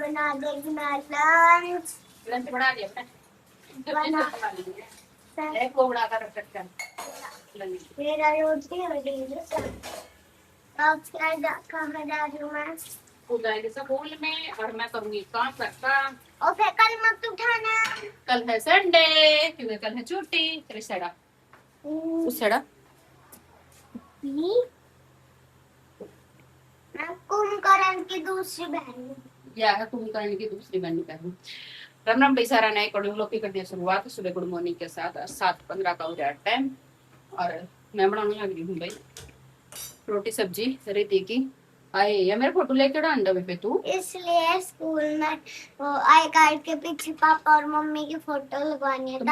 बना देगी मैं लंच। लंच बना दिया बना एक वो बना कर रख सकते हैं। मेरा रोटी हो गई। अब कहाँ जा रही हूँ मैं? तू जाएगी स्कूल में और मैं करूंगी काम करता। और फिर कल मत उठाना। कल है संडे क्योंकि कल है छुट्टी। तेरी सड़ा उस सड़ा मैं कुंभकर्ण की दूसरी बहन हूँ। या है कुंभकर्ण की दूसरी बहन बहन। राम राम भाई सारा नए कड़ू लोग की करनी है शुरुआत सुबह गुड मॉर्निंग के साथ 7:15 का हो रहा है टाइम। और मैं बनाने लग रही हूँ भाई रोटी सब्जी रेती की। आए या मेरे फोटो लेके डाल डबे पे तू। इसलिए स्कूल में वो आई कार्ड के पीछे पापा और मम्मी की फोटो लगवानी है। तो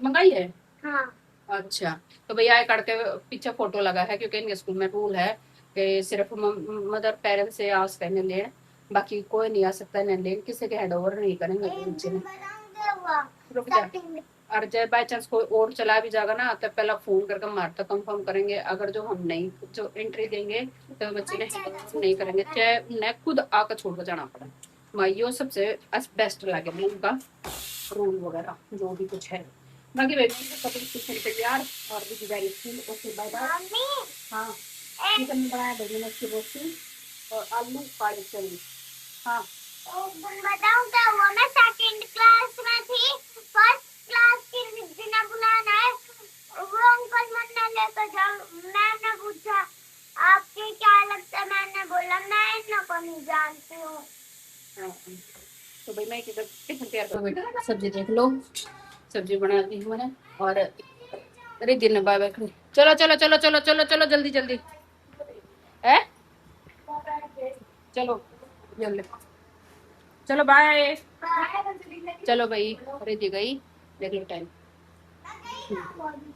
मंगाई है। हाँ। अच्छा तो भैया आई कार्ड के पीछे फोटो लगा है क्योंकि इनके स्कूल में रूल है कि सिर्फ मदर पेरेंट्स से आ सकते ले, बाकी कोई नहीं आ सकता न ले, किसी के हैंड ओवर नहीं करेंगे बच्चे ने। रुक जा। और जब बाई चांस कोई और चला भी जाएगा ना तो पहला फोन करके मारता कंफर्म करेंगे। अगर जो हम नहीं जो एंट्री देंगे तो बच्चे ने नहीं करेंगे, चाहे उन्हें खुद आकर छोड़कर जाना पड़े। माइयो सबसे बेस्ट लगे उनका रूल वगैरह जो भी कुछ है। बाकी तैयार और भी गुजारिश थी। Okay bye bye. हाँ चिकन बनाया मैंने उसकी रोटी और आलू काली चली। हाँ बताऊं क्या हुआ? मैं सेकंड क्लास में थी, फर्स्ट क्लास की रिद्धि ने बुलाना है, वो अंकल मन्ना लेकर जाओ। मैंने पूछा आपके क्या लगता है? मैंने बोला मैं इनको को नहीं जानती हूँ। तो भाई मैं टिफिन तैयार कर सब्जी देख लो। सब्जी बना दी मैंने और रिद्धि ने बाय बाय। चलो चलो चलो चलो चलो चलो जल्दी जल्दी है। चलो जल्दी चलो बाय। चलो भाई रिद्धि गई देख लो टाइम।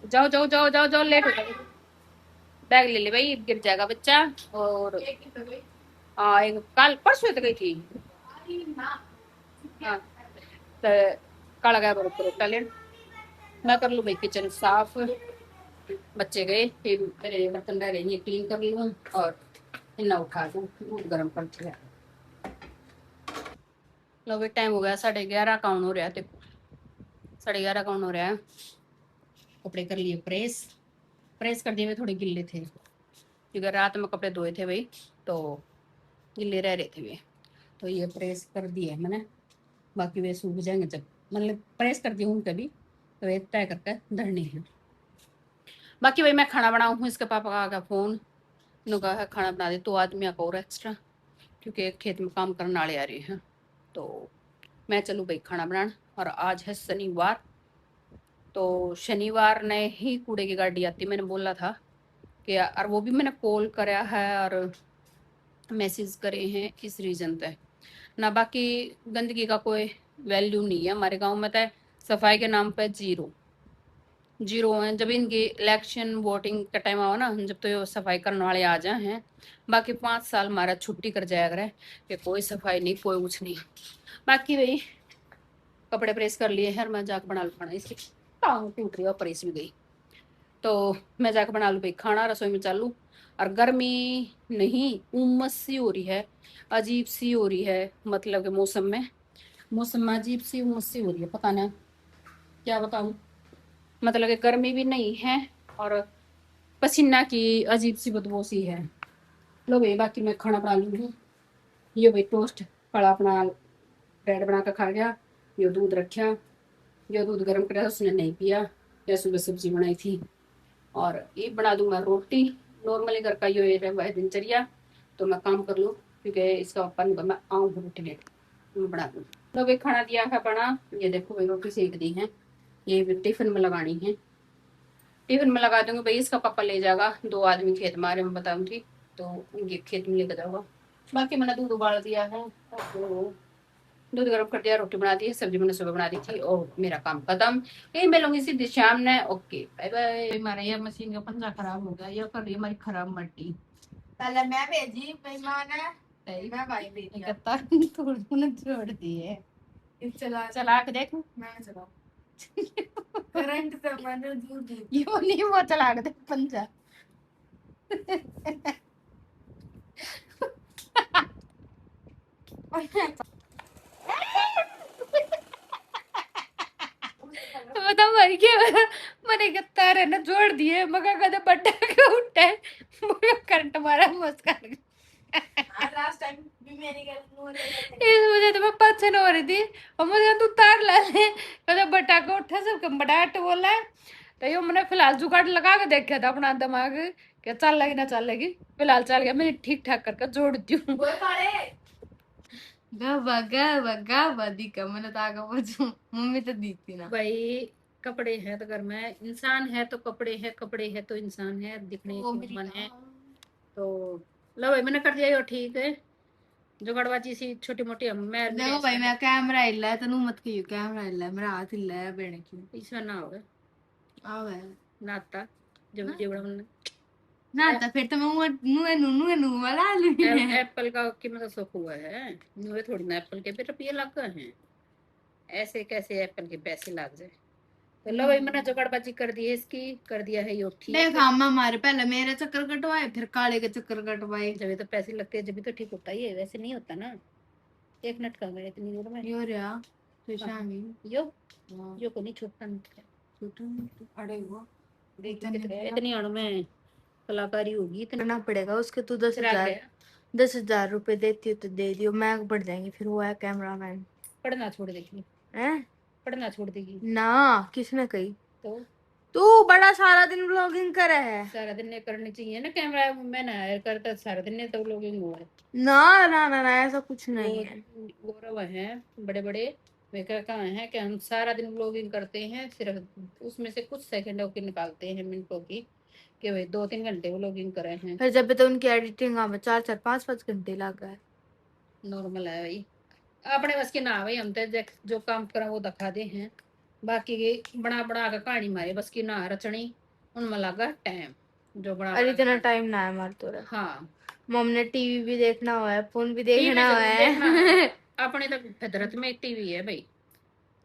जाओ जाओ जाओ जाओ जाओ लेट हो जाएगा। बैग ले ले भाई गिर जाएगा बच्चा। और हाँ एक कल परसों तक गई थी। हाँ तो काला गया बरोबर टैलेंट। मैं कर लूँ भाई किचन साफ। बच्चे गए फिर मेरे बर्तन रह गए ये क्लीन कर लूँ और इन्ना उठा दूँ दूध गर्म कर दिया। लो भी टाइम हो गया 11:30 काउंट हो रहा है। देखो 11:30 काउंट हो रहा है। कपड़े कर लिए प्रेस प्रेस कर दिए हुए थोड़े गिल्ले थे क्योंकि रात में कपड़े धोए थे भाई तो गिल्ले रह रहे थे वे। तो ये प्रेस कर दिए मैंने, बाकी वे सूख जाएंगे जब मतलब प्रेस कर दी हूँ कभी तो वे तय करके धरनी है। बाकी भाई मैं खाना बनाऊँ हूँ। इसके पापा का आ गया फोन, इन्होंने कहा है खाना बना दे तो आदमी आका और एक्स्ट्रा क्योंकि खेत में काम करने वाले आ रहे हैं। तो मैं चलूँ भाई खाना बनाना। और आज है शनिवार तो शनिवार ने ही कूड़े की गाड़ी आती। मैंने बोला था कि और वो भी मैंने कॉल कराया है और मैसेज करे हैं इस रीजन पे ना। बाकी गंदगी का कोई वैल्यू नहीं है हमारे गांव में तो सफाई के नाम पे जीरो जीरो है। जब इनकी इलेक्शन वोटिंग का टाइम आओ ना जब तो ये सफाई करने वाले आ जाए हैं, बाकी 5 साल हमारा छुट्टी कर जाया करे कि कोई सफाई नहीं कोई कुछ नहीं। बाकी भाई कपड़े प्रेस कर लिए हैं और मैं जाकर बना लूँ खाना। इसकी टांग टूट रही है और प्रेस भी गई तो मैं जाकर बना लूँ भाई खाना रसोई में चालू। और गर्मी नहीं उमस सी हो रही है, अजीब सी हो रही है मतलब कि मौसम में अजीब सी उमस सी हो रही है। पता नहीं क्या बताऊँ, मतलब कि गर्मी भी नहीं है और पसीना की अजीब सी बदबू सी है। लो भाई बाकी मैं खाना बना लूँगी। ये भाई टोस्ट पड़ा अपना ब्रेड बना कर खा गया। ये दूध रखा, ये दूध गर्म कराया उसने नहीं पिया। या सुबह सब्जी बनाई थी और ये बना दूंगा रोटी। नॉर्मली घर का ये है दिनचर्या तो मैं काम कर लूँ क्योंकि इसका अपन मैं आऊँ रोटी लेट मैं बना दूँ। तो भाई खाना दिया है बना। ये देखो भाई रोटी सेक दी है, ये भी टिफिन में लगानी है। टिफिन में लगा दूंगी भाई इसका पापा ले जाएगा। 2 आदमी खेत मारे में बताऊंगी तो उनके खेत में लेकर जाऊंगा। बाकी मैंने दूध उबाल दिया है तो दूध गर्म कर दिया, रोटी बना दी है, सब्जी मैंने सुबह बना दी थी और मेरा काम खत्म। यही मिलूंगी सीधी शाम ने। Okay bye bye. हमारा ये मशीन का पंजा खराब हो गया, ये कर रही है हमारी खराब मट्टी। पहले मैं भेजी मेहमान है मैं भाई भेजी तूने छोड़ दी है। चला के देख मैं चला करंट से मैंने दूर यो नहीं वो चला के देख पंजा। मैंने क्या तारे ना जोड़ दिए मगर कदे बट्टा के उठे मगर करंट मारा मुस्कान लास्ट टाइम भी मेरी गलती हो रही इस वजह तो मैं पछन हो रही थी और मुझे तू तार ला ले कदे बट्टा के उठा सब बटाट बोला तो यो मैंने फिलहाल जुगाड़ लगा के देखा था अपना दिमाग क्या चल लगी ना चल लगी फिलहाल चल गया मैंने ठीक ठाक करके जोड़ती हूँ वो काले गावा दी का मैंने तो आगे पूछूं मम्मी तो दी थी ना भाई कपड़े हैं तो घर में इंसान है तो कपड़े है तो इंसान है दिखने वो को मेरी मन है गाँव। तो लो भाई मैंने कर दिया यो ठीक है जुगाड़बाजी सी छोटी मोटी हम मैं देखो भाई मैं कैमरा हिला है तनु मत कहियो कैमरा हिला है मेरा हाथ हिला है बेने क्यों इसमें ना होगा आवे नाता जब हाँ? जीवड़ा में ना तो फिर तो मैं नु वाला लूंगी एप्पल का कीमत सुख हुआ है नुए थोड़ी ना एप्पल के भी रुपये लग गए हैं ऐसे कैसे एप्पल के पैसे लग जाए तो लो भाई मैंने जुगाड़बाजी कर दी है इसकी कर दिया है यो ठीक देख हम हमारे पहले मेरे चक्कर कटवाए फिर काले के चक्कर कटवाए जब तो पैसे लगते हैं जब तो ठीक होता ही है वैसे नहीं होता ना एक मिनट का मैं इतनी दूर में यो रहा तो शामी यो को नहीं छूटता अरे वो देख इतनी अणु में कलाकारी होगी इतना करना पड़ेगा उसके तू 10,000 गया 10,000 रुपए देती हो तो दे दियो मैं बढ़ जाएंगी फिर वो है कैमरामैन पढ़ना छोड़ देगी हैं पढ़ना छोड़ देगी ना किसने कही तो तू बड़ा सारा दिन व्लॉगिंग करे है सारा दिन ने करनी चाहिए ना कैमरा मैं ना हायर करता सारा दिन ने तो लोगिंग हुआ है ना ना ना ना ऐसा कुछ नहीं है गौरव है बड़े बड़े वे कहा है कि हम सारा दिन व्लॉगिंग करते हैं सिर्फ उसमें से कुछ सेकंडों की निकालते हैं मिनटों की कि भाई 2-3 घंटे व्लॉगिंग करे हैं फिर जब तो उनकी एडिटिंग में 4-4 5-5 घंटे लग गए नॉर्मल है भाई अपने बस की ना भाई हम तो जो काम करा वो दिखा दे हैं बाकी के बना बना के कहानी मारे बस की ना रचनी उनमें लगा टाइम जो बड़ा अरे इतना टाइम ना है हमारे तो हाँ मम ने टीवी भी देखना हुआ है फोन भी टीवी देखना हुआ देखना है है। अपने तो फितरत में एक टीवी है भाई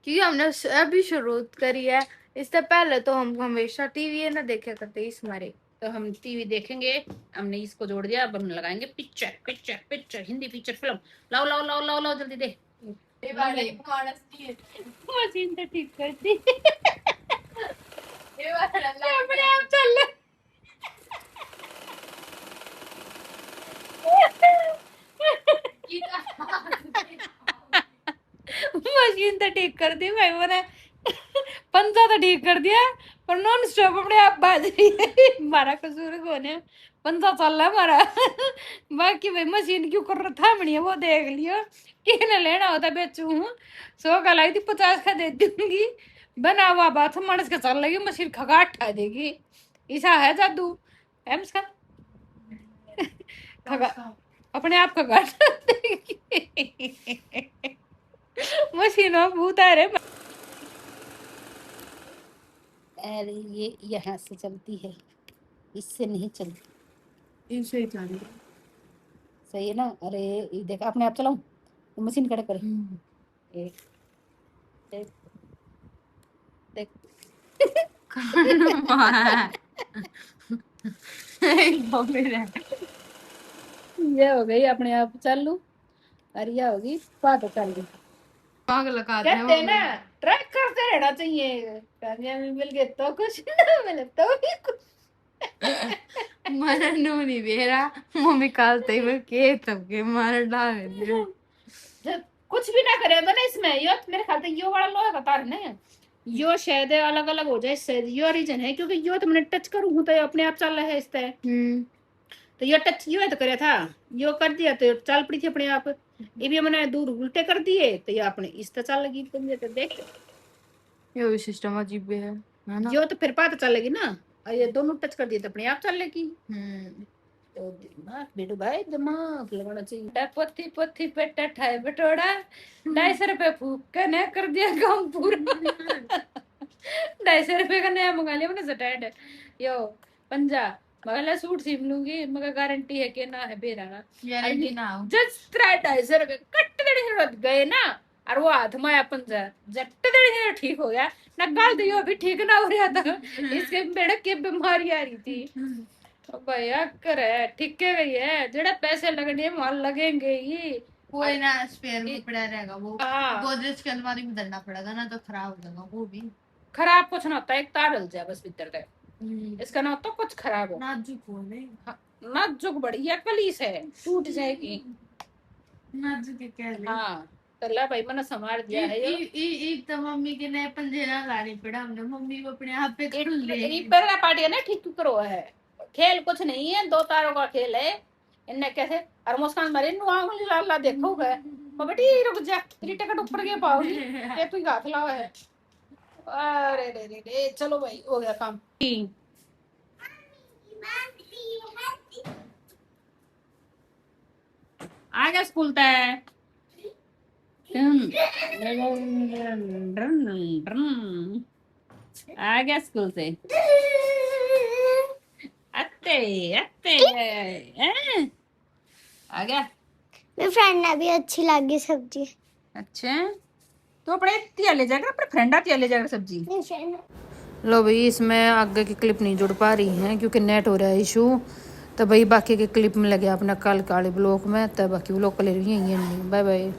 क्योंकि हमने अभी शुरू करी है इससे पहले तो हम हमेशा टीवी है ना देखे करते इस मारे तो हम टीवी देखेंगे हमने इसको जोड़ दिया अब हम लगाएंगे picture picture picture Hindi picture film लाओ लाओ लाओ लाओ लाओ जल्दी दे ये वाले मानस नहीं है मशीन तो ठीक कर दी ये वाला अपने आप चल मशीन तो ठीक कर दी भाई मैंने पंजा तो ठीक कर दिया पर नॉन स्टॉप अपने आप बाज रही है हमारा कसूर कौन है पंजा चल रहा हमारा बाकी भाई मशीन क्यों कर रहा था बढ़िया वो देख लियो किसने लेना होता बेचू हूँ 100 का लाई थी 50 का दे दूंगी बना हुआ बात मानस के चल लगी मशीन खगाट उठा देगी ऐसा है जादू है इसका खगा अपने आप खगाट देगी मशीनों भूत आ रहे अरे ये यहाँ से चलती है इससे नहीं चलती इनसे ही चल सही है ना अरे ये देख अपने आप चलाऊं मशीन खड़ा करे एक देख देख ये हो गई अपने आप चालू और ये होगी बात चल रही आग लगाते कहते हैं ना ट्रैक करते रहना चाहिए कामयाबी मिल गए तो कुछ ना मिले तो भी कुछ मरनो नहीं बेरा मम्मी कालते ही मैं के तब के मार डाल दियो जब कुछ भी ना करे बने इसमें यो मेरे ख्याल से यो वाला लोहा का तार नहीं है यो शायद अलग अलग हो जाए शायद यो रीजन है क्योंकि यो तो मैंने टच करूँ तो अपने आप चल रहा है इस तरह तो यो टच यो है तो करे था यो कर दिया तो चल पड़ी थी अपने आप ये भी मैंने दूर उल्टे कर दिए तो ये अपने इस तरह चल लगी तुम ये तो देख ये भी सिस्टम अजीब है ना यो तो फिर पता चलेगी ना और ये दोनों टच कर दिए तो अपने आप चल लेगी तो दिमाग बेटू भाई दिमाग लगाना चाहिए पत्थी पत्थी पे टठाए बटोड़ा 250 रुपए फूक के न कर दिया काम पूरा 250 रुपए का नया मंगा लिया मैंने सटाइड यो पंजा मगर सूट सीम लूंगी मगर गारंटी है कि ना है बेराना गारंटी ना जस्ट 250 रुपए कट देने गए ना और वो हाथ में अपन जट देने ठीक हो गया ना गाल दियो अभी ठीक ना हो रहा था इसके बेड़क की बीमारी आ रही थी तो भैया करे ठीक है गई है जेड़ा पैसे लगने वहां लगेंगे ही कोई ना स्पेयर में पड़ा रहेगा वो हाँ गोदरेज की अलमारी में धरना पड़ेगा ना तो खराब हो जाएगा वो भी खराब कुछ ना होता है, एक तार डल जाए बस भीतर तक, इसका ना होता कुछ खराब हो। नाजुक हो नहीं, नाजुक बढ़िया कलीस है, टूट जाएगी। नाजुक है कह ले। हाँ तो ला भाई मैंने संभाल दिया है ये। एक तो मम्मी के नए पंजेरा लाने पड़ा हमने, मम्मी को अपने आप पे कर ले। पहला पार्टी ने ठीक करो है, खेल कुछ नहीं है, दो तारों का खेल है। इनने कैसे और मुस्कान मारे नु आंगली लाल ला देखो है, मैं बेटी रुक जा तेरी टिकट ऊपर के पाओगी, ये तू हाथ लाओ है। अरे रे रे रे चलो भाई हो गया काम। आ गया स्कूल तक। आ गया स्कूल से। अत्ते अत्ते आ गया। मेरी फ्रेंड ने भी अच्छी लगी सब्जी। अच्छा तो अपने तिया ले जाकर, अपने फ्रेंडा तिया ले जाकर सब्जी। मेरी फ्रेंड लो भाई इसमें आगे की क्लिप नहीं जुड़ पा रही है क्योंकि नेट हो रहा है इशू। तो भाई बाकी के क्लिप में लगे अपना कल काले ब्लॉक में, तो बाकी ब्लॉक ले रही है। Bye bye.